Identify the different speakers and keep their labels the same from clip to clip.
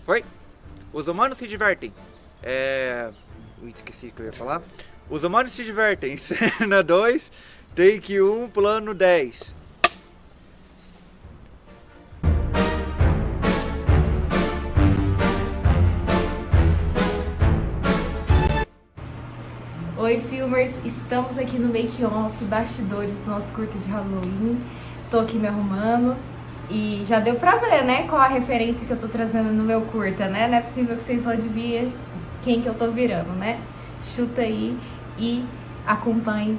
Speaker 1: Foi? Os humanos se divertem. Ui, esqueci o que eu ia falar. Os humanos se divertem. Cena 2, take 1, plano 10.
Speaker 2: Oi, filmers! Estamos aqui no make-off, bastidores do nosso curta de Halloween. Tô aqui me arrumando e já deu pra ver, né, qual a referência que eu tô trazendo no meu curta, né? Não é possível que vocês não adivinhem quem que eu tô virando, né? Chuta aí e acompanhe.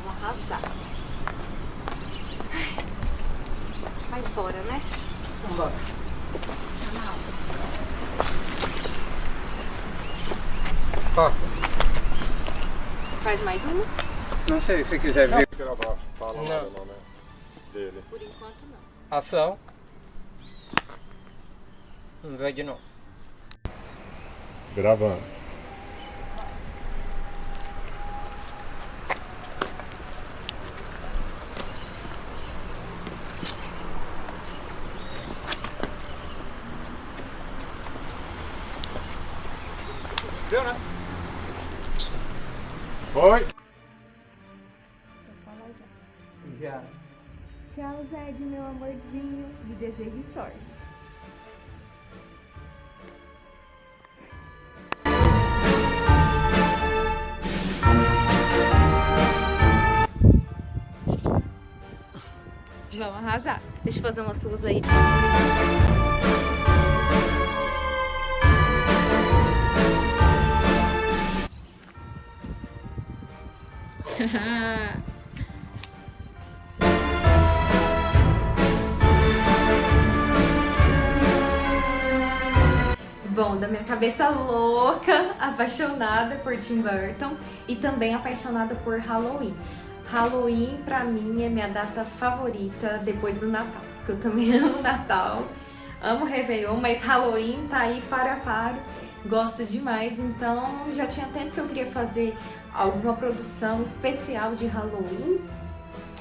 Speaker 3: Arrasar. Mas bora, né?
Speaker 4: Vambora. Ó,
Speaker 3: Faz mais uma?
Speaker 4: não sei se quiser ver.
Speaker 5: Fala
Speaker 4: Não.
Speaker 5: nada não, né? Dele.
Speaker 3: Por enquanto não.
Speaker 4: Ação. Vai de novo.
Speaker 5: Gravando.
Speaker 1: Deu, né?
Speaker 5: Oi!
Speaker 4: Já.
Speaker 2: Tchau, Zed, meu amorzinho. Me desejo sorte. Vamos arrasar.
Speaker 3: Deixa eu fazer umas suas aí.
Speaker 2: Bom, da minha cabeça louca, apaixonada por Tim Burton e também apaixonada por Halloween. Halloween, pra mim, é minha data favorita depois do Natal, porque eu também amo Natal, amo Réveillon, mas Halloween tá aí para a paro, gosto demais, então já tinha tempo que eu queria fazer alguma produção especial de Halloween,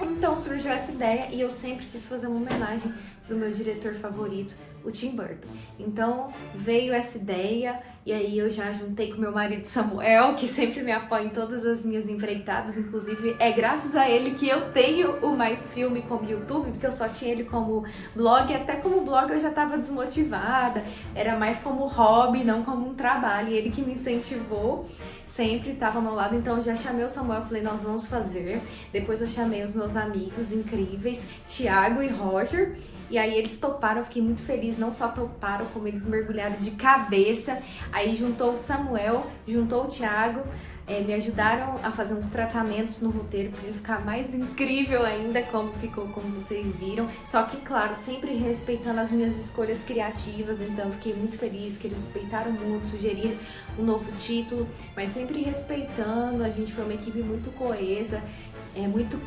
Speaker 2: então surgiu essa ideia e eu sempre quis fazer uma homenagem pro meu diretor favorito, o Tim Burton. Então veio essa ideia e aí eu já juntei com meu marido Samuel, que sempre me apoia em todas as minhas empreitadas, inclusive é graças a ele que eu tenho o Mais Filme como YouTube, porque eu só tinha ele como blog, até como blog eu já estava desmotivada, era mais como hobby, não como um trabalho, e ele que me incentivou, sempre estava ao meu lado, então eu já chamei o Samuel, falei, nós vamos fazer, depois eu chamei os meus amigos incríveis, Thiago e Roger, e aí eles toparam, eu fiquei muito feliz, não só toparam, como eles mergulharam de cabeça, aí juntou o Samuel, juntou o Thiago, me ajudaram a fazer uns tratamentos no roteiro para ele ficar mais incrível ainda, como ficou, como vocês viram, só que claro, sempre respeitando as minhas escolhas criativas, então eu fiquei muito feliz que eles respeitaram muito, sugeriram um novo título, mas sempre respeitando, a gente foi uma equipe muito coesa, muito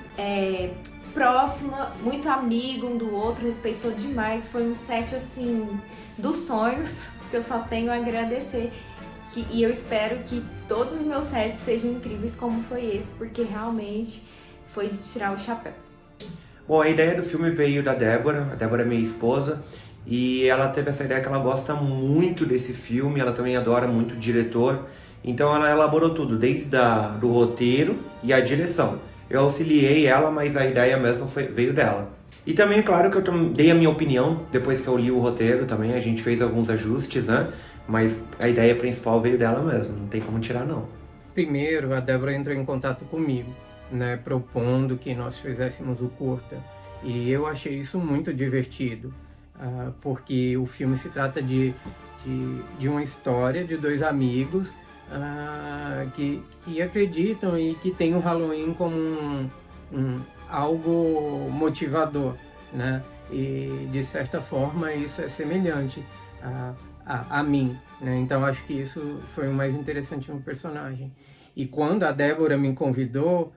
Speaker 2: próxima, muito amigo um do outro, respeitou demais, foi um set assim, dos sonhos, que eu só tenho a agradecer, e eu espero que todos os meus sets sejam incríveis como foi esse, porque realmente foi de tirar o chapéu.
Speaker 6: Bom, a ideia do filme veio da Débora, a Débora é minha esposa, e ela teve essa ideia que ela gosta muito desse filme, ela também adora muito o diretor, então ela elaborou tudo, desde do roteiro e a direção. Eu auxiliei ela, mas a ideia mesmo veio dela. E também, claro, que eu dei a minha opinião, depois que eu li o roteiro também, a gente fez alguns ajustes, né? Mas a ideia principal veio dela mesmo, não tem como tirar não.
Speaker 4: Primeiro, a Débora entrou em contato comigo, né, propondo que nós fizéssemos o curta. E eu achei isso muito divertido, porque o filme se trata de uma história de dois amigos que acreditam e que tem o Halloween como algo motivador, né? E de certa forma isso é semelhante a mim, né? Então acho que isso foi o mais interessante no personagem. E quando a Débora me convidou,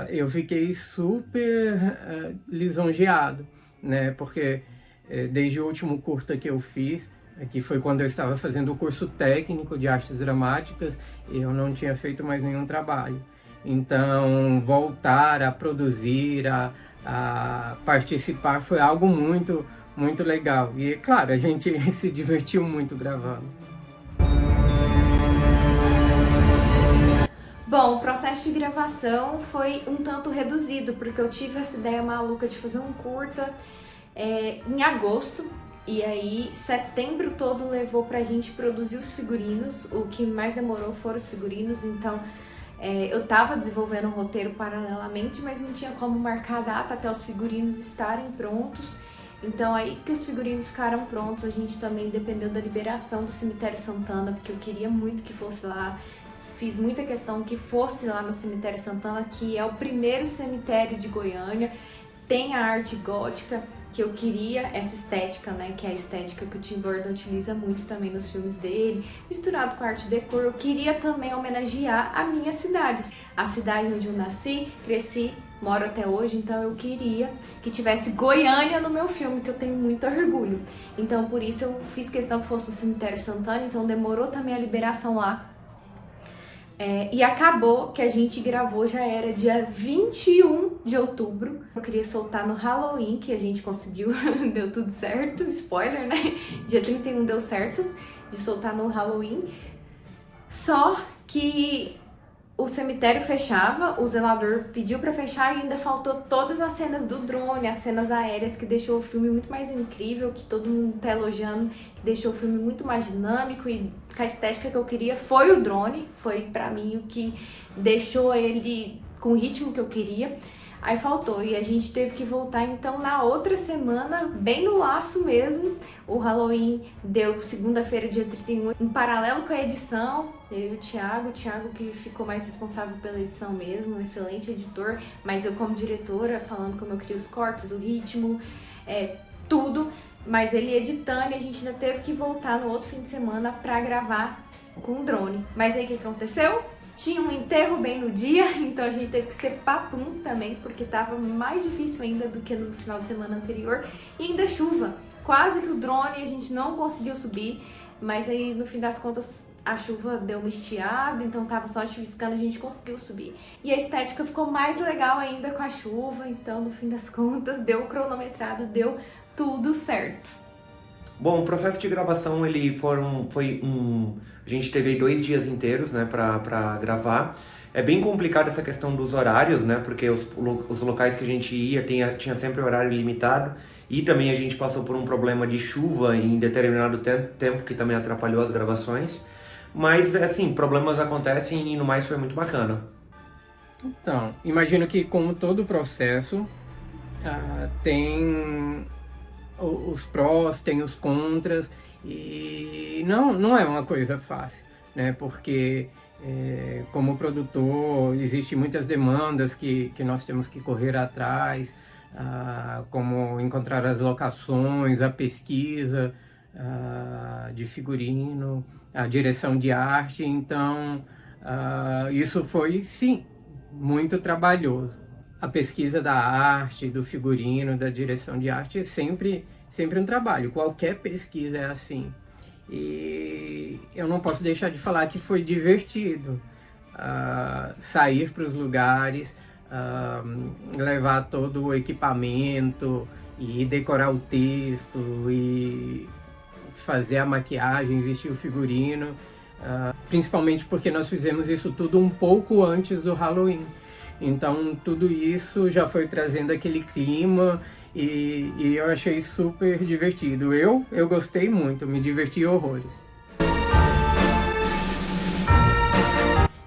Speaker 4: eu fiquei super lisonjeado, né? Porque desde o último curta que eu fiz, que foi quando eu estava fazendo o curso técnico de artes dramáticas, eu não tinha feito mais nenhum trabalho. Então voltar a produzir, a participar foi algo muito, muito legal. E claro, a gente se divertiu muito gravando.
Speaker 2: Bom, o processo de gravação foi um tanto reduzido, porque eu tive essa ideia maluca de fazer um curta em agosto, e aí setembro todo levou pra gente produzir os figurinos. O que mais demorou foram os figurinos, então eu tava desenvolvendo o roteiro paralelamente, mas não tinha como marcar a data até os figurinos estarem prontos. Então aí que os figurinos ficaram prontos, a gente também dependeu da liberação do Cemitério Santana, porque eu queria muito que fosse lá. Fiz muita questão que fosse lá no Cemitério Santana, que é o primeiro cemitério de Goiânia. Tem a arte gótica, que eu queria, essa estética, né, que é a estética que o Tim Burton utiliza muito também nos filmes dele, misturado com a arte decor. Eu queria também homenagear a minha cidade, a cidade onde eu nasci, cresci, moro até hoje, então eu queria que tivesse Goiânia no meu filme, que eu tenho muito orgulho. Então por isso eu fiz questão que fosse o Cemitério Santana, então demorou também a liberação lá. E acabou que a gente gravou, já era dia 21 de outubro. Eu queria soltar no Halloween, que a gente conseguiu, deu tudo certo, spoiler, né? Dia 31 deu certo de soltar no Halloween. Só que o cemitério fechava, o zelador pediu pra fechar e ainda faltou todas as cenas do drone, as cenas aéreas, que deixou o filme muito mais incrível, que todo mundo tá elogiando, que deixou o filme muito mais dinâmico e com a estética que eu queria. Foi o drone, foi pra mim o que deixou ele com o ritmo que eu queria. Aí faltou, e a gente teve que voltar então na outra semana, bem no laço mesmo. O Halloween deu segunda-feira, dia 31, em paralelo com a edição. Eu e o Thiago que ficou mais responsável pela edição mesmo, um excelente editor. Mas eu como diretora, falando como eu queria os cortes, o ritmo, tudo. Mas ele editando, e a gente ainda teve que voltar no outro fim de semana pra gravar com o drone. Mas aí o que aconteceu? Tinha um enterro bem no dia, então a gente teve que ser papum também, porque tava mais difícil ainda do que no final de semana anterior. E ainda chuva, quase que o drone a gente não conseguiu subir, mas aí no fim das contas a chuva deu uma estiada, então tava só chuviscando, a gente conseguiu subir. E a estética ficou mais legal ainda com a chuva, então no fim das contas deu cronometrado, deu tudo certo.
Speaker 6: Bom, o processo de gravação a gente teve 2 dias inteiros, né, pra gravar. É bem complicado essa questão dos horários, né, porque os locais que a gente ia tinha sempre horário limitado, e também a gente passou por um problema de chuva em determinado tempo que também atrapalhou as gravações. Mas, assim, problemas acontecem e no mais foi muito bacana.
Speaker 4: Então, imagino que como todo processo, tem os prós, tem os contras, e não é uma coisa fácil, né? Porque como produtor existem muitas demandas que nós temos que correr atrás, como encontrar as locações, a pesquisa de figurino, a direção de arte. Então isso foi, sim, muito trabalhoso. A pesquisa da arte, do figurino, da direção de arte é sempre um trabalho. Qualquer pesquisa é assim. E eu não posso deixar de falar que foi divertido sair para os lugares, levar todo o equipamento e decorar o texto e fazer a maquiagem, vestir o figurino. Principalmente porque nós fizemos isso tudo um pouco antes do Halloween. Então tudo isso já foi trazendo aquele clima e eu achei super divertido. Eu gostei muito, me diverti horrores.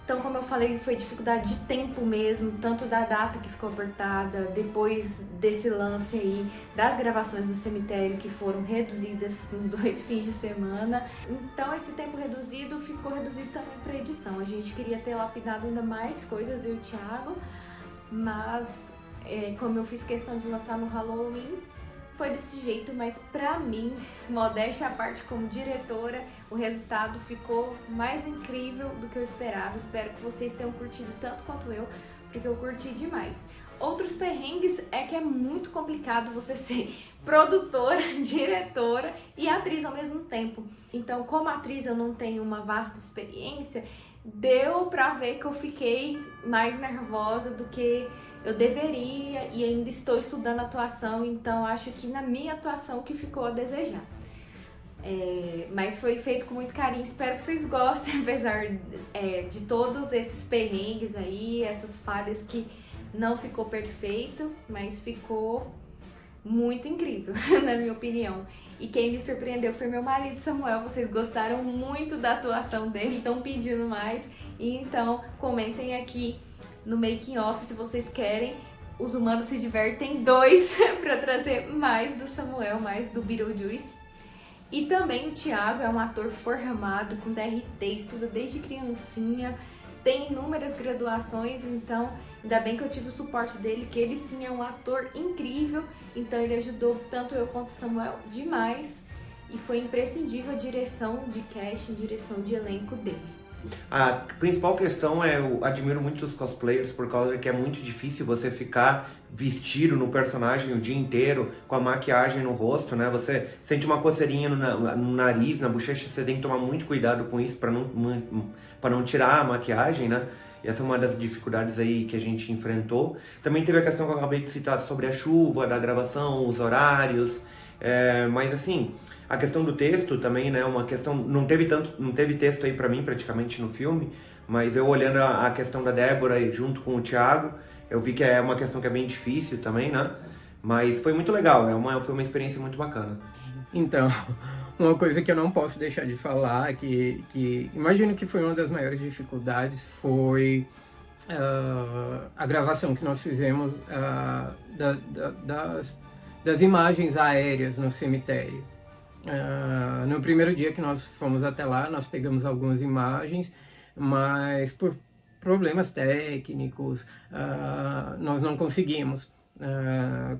Speaker 2: Então, como eu falei, foi dificuldade de tempo mesmo, tanto da data que ficou apertada, depois desse lance aí das gravações no cemitério que foram reduzidas nos 2 fins de semana. Então esse tempo reduzido ficou reduzido também para edição. A gente queria ter lapidado ainda mais coisas, eu e o Thiago, mas como eu fiz questão de lançar no Halloween, foi desse jeito, mas pra mim, modéstia à parte como diretora, o resultado ficou mais incrível do que eu esperava. Espero que vocês tenham curtido tanto quanto eu, porque eu curti demais. Outros perrengues é que é muito complicado você ser produtora, diretora e atriz ao mesmo tempo. Então, como atriz eu não tenho uma vasta experiência, deu pra ver que eu fiquei mais nervosa do que eu deveria e ainda estou estudando atuação, então acho que na minha atuação que ficou a desejar. Mas foi feito com muito carinho, espero que vocês gostem, apesar de todos esses perrengues aí, essas falhas que não ficou perfeito, mas ficou muito incrível, na minha opinião. E quem me surpreendeu foi meu marido Samuel, vocês gostaram muito da atuação dele, estão pedindo mais, e então comentem aqui no making off se vocês querem. Os Humanos Se Divertem 2 para trazer mais do Samuel, mais do Beetlejuice. E também o Thiago é um ator formado com DRT, estuda desde criancinha, tem inúmeras graduações, então ainda bem que eu tive o suporte dele, que ele sim é um ator incrível, então ele ajudou tanto eu quanto o Samuel demais, e foi imprescindível a direção de casting, direção de elenco dele.
Speaker 6: A principal questão eu admiro muito os cosplayers por causa que é muito difícil você ficar vestido no personagem o dia inteiro, com a maquiagem no rosto, né? Você sente uma coceirinha no nariz, na bochecha, você tem que tomar muito cuidado com isso para não tirar a maquiagem, né? E essa é uma das dificuldades aí que a gente enfrentou. Também teve a questão que eu acabei de citar sobre a chuva, da gravação, os horários, mas assim, a questão do texto também, né, uma questão, não teve texto aí pra mim praticamente no filme, mas eu olhando a questão da Débora e junto com o Thiago, eu vi que é uma questão que é bem difícil também, né, mas foi muito legal, foi uma experiência muito bacana.
Speaker 4: Então, uma coisa que eu não posso deixar de falar, que imagino que foi uma das maiores dificuldades, foi a gravação que nós fizemos das imagens aéreas no cemitério. No primeiro dia que nós fomos até lá, nós pegamos algumas imagens, mas por problemas técnicos, nós não conseguimos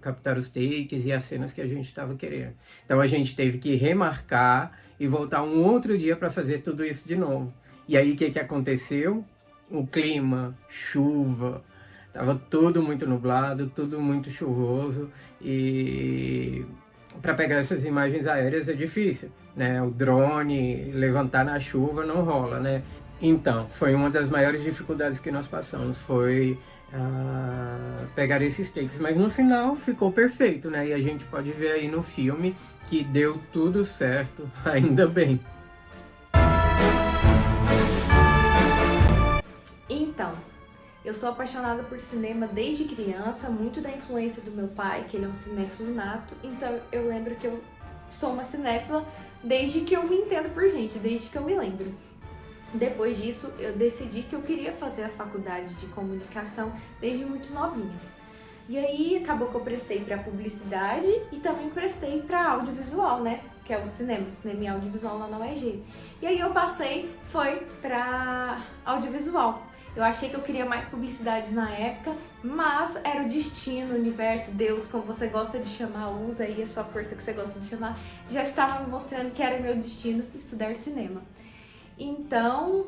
Speaker 4: captar os takes e as cenas que a gente estava querendo. Então a gente teve que remarcar e voltar um outro dia para fazer tudo isso de novo. E aí o que aconteceu? O clima, chuva, estava tudo muito nublado, tudo muito chuvoso, e para pegar essas imagens aéreas é difícil, né? O drone levantar na chuva não rola, né? Então, foi uma das maiores dificuldades que nós passamos, foi pegar esses takes, mas no final ficou perfeito, né? E a gente pode ver aí no filme que deu tudo certo, ainda bem.
Speaker 2: Então, eu sou apaixonada por cinema desde criança, muito da influência do meu pai, que ele é um cinéfilo nato, então eu lembro que eu sou uma cinéfila desde que eu me entendo por gente, desde que eu me lembro. Depois disso, eu decidi que eu queria fazer a faculdade de comunicação desde muito novinha. E aí, acabou que eu prestei para publicidade e também prestei para audiovisual, né? Que é o cinema e audiovisual lá na UEG. E aí eu passei, foi para audiovisual. Eu achei que eu queria mais publicidade na época, mas era o destino, o universo, Deus, como você gosta de chamar, usa aí a sua força que você gosta de chamar, já estava me mostrando que era o meu destino estudar cinema. Então,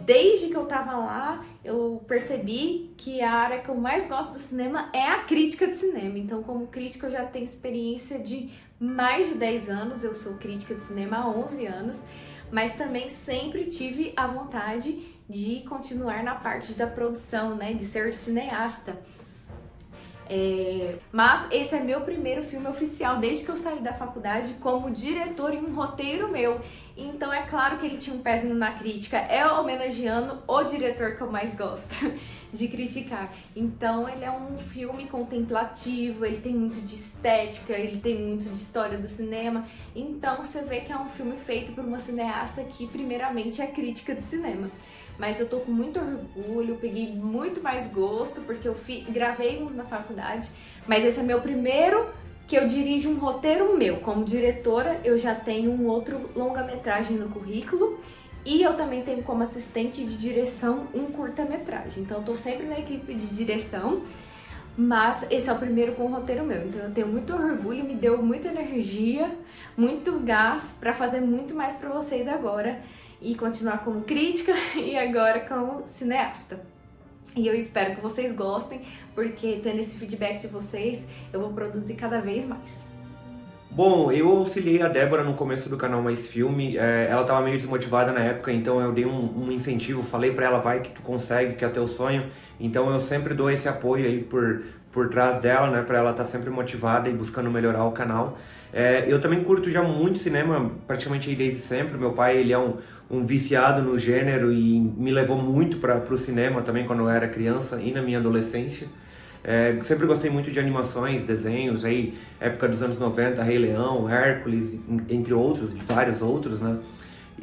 Speaker 2: desde que eu tava lá, eu percebi que a área que eu mais gosto do cinema é a crítica de cinema. Então, como crítica, eu já tenho experiência de mais de 10 anos, eu sou crítica de cinema há 11 anos, mas também sempre tive a vontade de continuar na parte da produção, né, de ser cineasta. Mas esse é meu primeiro filme oficial desde que eu saí da faculdade como diretor e um roteiro meu. Então é claro que ele tinha um pezinho na crítica, homenageando o diretor que eu mais gosto de criticar. Então ele é um filme contemplativo, ele tem muito de estética, ele tem muito de história do cinema. Então você vê que é um filme feito por uma cineasta que primeiramente é crítica de cinema. mas eu tô com muito orgulho, peguei muito mais gosto, porque eu gravei uns na faculdade, mas esse é meu primeiro que eu dirijo um roteiro meu. Como diretora, eu já tenho um outro longa-metragem no currículo, e eu também tenho como assistente de direção um curta-metragem. Então eu tô sempre na equipe de direção, mas esse é o primeiro com o roteiro meu. Então eu tenho muito orgulho, me deu muita energia, muito gás para fazer muito mais para vocês agora e continuar como crítica e agora como cineasta. E eu espero que vocês gostem, porque tendo esse feedback de vocês, eu vou produzir cada vez mais.
Speaker 6: Bom, eu auxiliei a Débora no começo do canal Mais Filme, ela estava meio desmotivada na época, então eu dei um incentivo, falei pra ela, vai que tu consegue, que é teu sonho, então eu sempre dou esse apoio aí por trás dela, né, pra ela estar sempre motivada e buscando melhorar o canal. Eu também curto já muito cinema, praticamente aí desde sempre. Meu pai, ele é um viciado no gênero e me levou muito pro cinema também quando eu era criança e na minha adolescência. Sempre gostei muito de animações, desenhos, aí, época dos anos 90, Rei Leão, Hércules, entre outros, vários outros, né?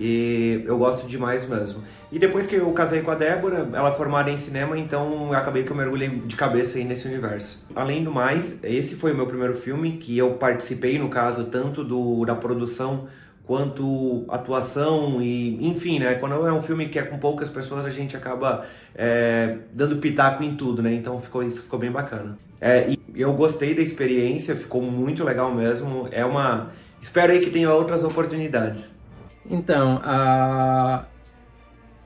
Speaker 6: E eu gosto demais mesmo. E depois que eu casei com a Débora, ela é formada em cinema, então eu acabei que eu mergulhei de cabeça aí nesse universo. Além do mais, esse foi o meu primeiro filme, que eu participei, no caso, tanto da produção quanto atuação e, enfim, né? Quando é um filme que é com poucas pessoas, a gente acaba dando pitaco em tudo, né? Então isso ficou bem bacana. E eu gostei da experiência, ficou muito legal mesmo. Espero aí que tenha outras oportunidades.
Speaker 4: Então,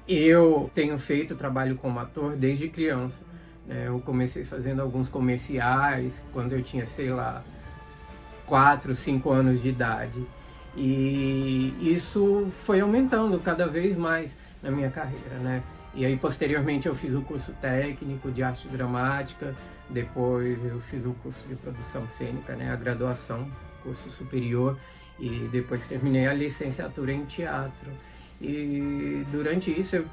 Speaker 4: eu tenho feito trabalho como ator desde criança. Eu comecei fazendo alguns comerciais quando eu tinha, sei lá, 4, 5 anos de idade. E isso foi aumentando cada vez mais na minha carreira, né? E aí, posteriormente, eu fiz o curso técnico de arte dramática, depois eu fiz o curso de produção cênica, né? A graduação, curso superior, e depois terminei a licenciatura em teatro. E durante isso, eu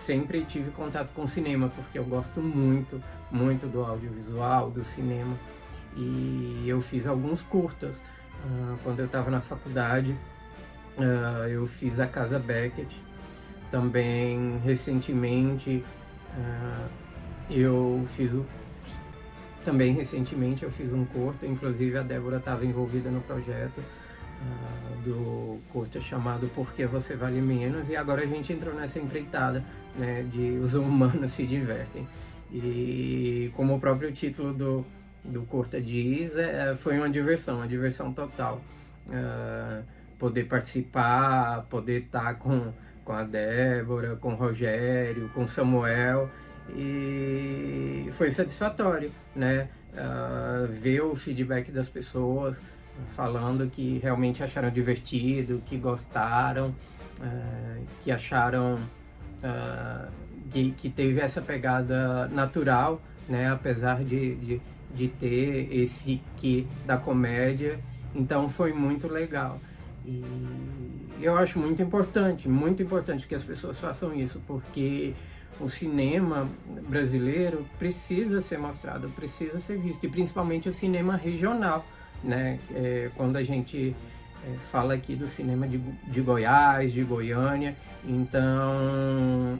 Speaker 4: sempre tive contato com o cinema, porque eu gosto muito, muito do audiovisual, do cinema. E eu fiz alguns curtas. Quando eu estava na faculdade, eu fiz a Casa Beckett. Também, recentemente, eu fiz um curta, inclusive a Débora estava envolvida no projeto do curta chamado Por que Você Vale Menos, e agora a gente entrou nessa empreitada, né, de Os Humanos Se Divertem. E como o próprio título do curta diz, foi uma diversão total. Poder participar, poder estar com a Débora, com o Rogério, com o Samuel, e foi satisfatório, né? Ver o feedback das pessoas falando que realmente acharam divertido, que gostaram, que acharam que teve essa pegada natural, né? Apesar de ter esse quê da comédia. Então foi muito legal. E eu acho muito importante que as pessoas façam isso, porque o cinema brasileiro precisa ser mostrado, precisa ser visto, e principalmente o cinema regional, né? Quando a gente fala aqui do cinema de Goiás, de Goiânia, então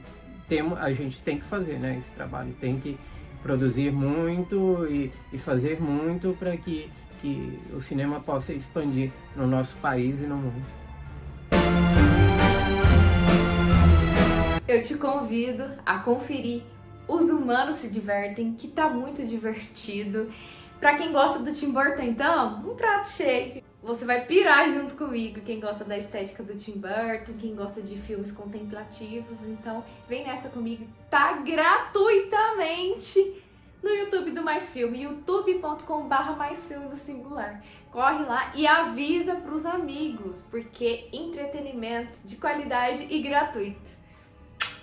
Speaker 4: a gente tem que fazer, né, esse trabalho, tem que produzir muito e fazer muito para que o cinema possa expandir no nosso país e no mundo.
Speaker 2: Eu te convido a conferir Os Humanos Se Divertem, que tá muito divertido. Pra quem gosta do Tim Burton, então, um prato cheio. Você vai pirar junto comigo, quem gosta da estética do Tim Burton, quem gosta de filmes contemplativos. Então, vem nessa comigo, tá gratuitamente no YouTube do Mais Filme, youtube.com/maisfilme no singular. Corre lá e avisa pros amigos, porque entretenimento de qualidade e gratuito.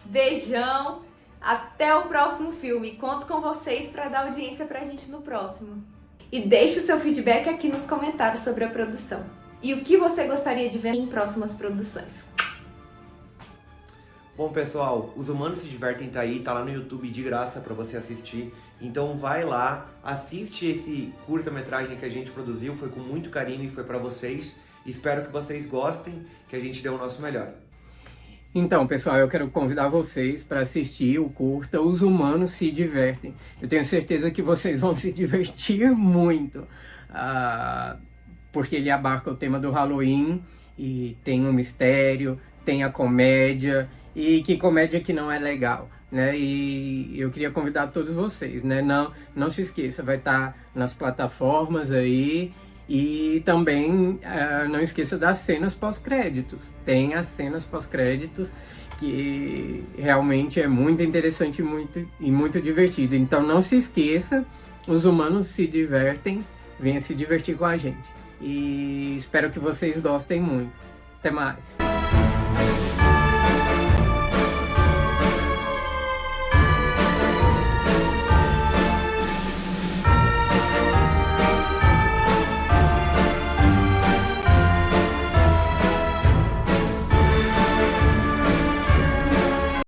Speaker 2: Beijão, até o próximo filme. Conto com vocês para dar audiência pra gente no próximo. E deixe o seu feedback aqui nos comentários sobre a produção. E o que você gostaria de ver em próximas produções.
Speaker 6: Bom, pessoal, Os Humanos Se Divertem tá aí, tá lá no YouTube de graça para você assistir. Então vai lá, assiste esse curta-metragem que a gente produziu, foi com muito carinho e foi para vocês. Espero que vocês gostem, que a gente deu o nosso melhor.
Speaker 4: Então, pessoal, eu quero convidar vocês para assistir o curta Os Humanos Se Divertem. Eu tenho certeza que vocês vão se divertir muito, porque ele abarca o tema do Halloween e tem um mistério, tem a comédia, e que comédia que não é legal, né? E eu queria convidar todos vocês, né? Não se esqueça, vai estar nas plataformas aí. E também não esqueça das cenas pós-créditos. Tem as cenas pós-créditos que realmente é muito interessante e muito divertido. Então não se esqueça, Os Humanos Se Divertem. Venha se divertir com a gente. E espero que vocês gostem muito. Até mais!